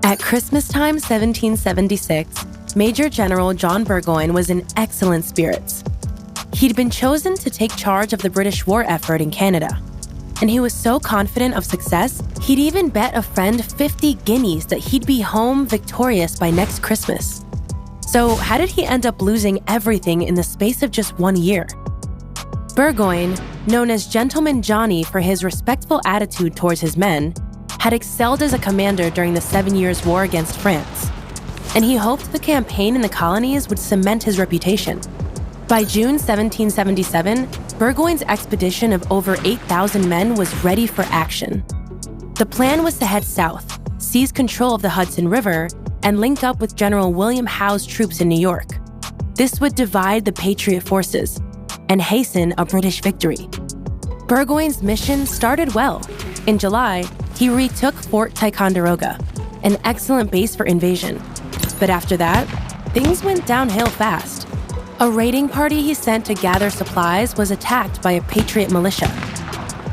At Christmas time 1776, Major General John Burgoyne was in excellent spirits. He'd been chosen to take charge of the British war effort in Canada, and he was so confident of success, he'd even bet a friend 50 guineas that he'd be home victorious by next Christmas. So how did he end up losing everything in the space of just 1 year? Burgoyne, known as Gentleman Johnny for his respectful attitude towards his men, had excelled as a commander during the 7 Years' War against France, and he hoped the campaign in the colonies would cement his reputation. By June 1777, Burgoyne's expedition of over 8,000 men was ready for action. The plan was to head south, seize control of the Hudson River, and link up with General William Howe's troops in New York. This would divide the Patriot forces and hasten a British victory. Burgoyne's mission started well. In July, he retook Fort Ticonderoga, an excellent base for invasion. But after that, things went downhill fast. A raiding party he sent to gather supplies was attacked by a Patriot militia,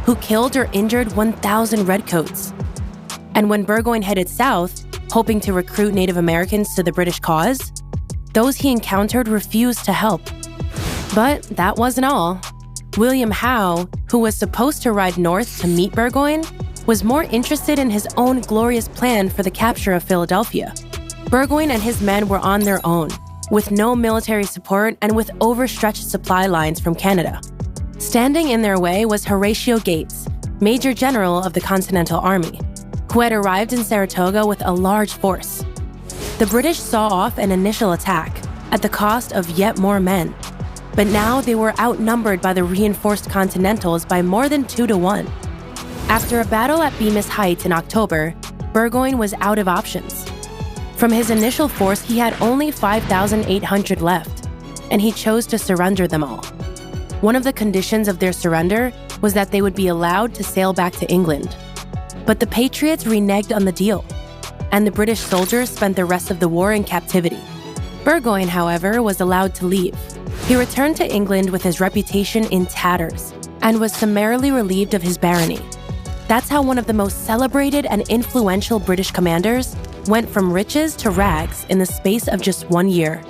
who killed or injured 1,000 redcoats. And when Burgoyne headed south, hoping to recruit Native Americans to the British cause, those he encountered refused to help. But that wasn't all. William Howe, who was supposed to ride north to meet Burgoyne, was more interested in his own glorious plan for the capture of Philadelphia. Burgoyne and his men were on their own, with no military support and with overstretched supply lines from Canada. Standing in their way was Horatio Gates, Major General of the Continental Army, who had arrived in Saratoga with a large force. The British saw off an initial attack at the cost of yet more men, but now they were outnumbered by the reinforced Continentals by more than 2-1. After a battle at Bemis Heights in October, Burgoyne was out of options. From his initial force, he had only 5,800 left, and he chose to surrender them all. One of the conditions of their surrender was that they would be allowed to sail back to England. But the Patriots reneged on the deal, and the British soldiers spent the rest of the war in captivity. Burgoyne, however, was allowed to leave. He returned to England with his reputation in tatters and was summarily relieved of his barony. That's how one of the most celebrated and influential British commanders went from riches to rags in the space of just 1 year.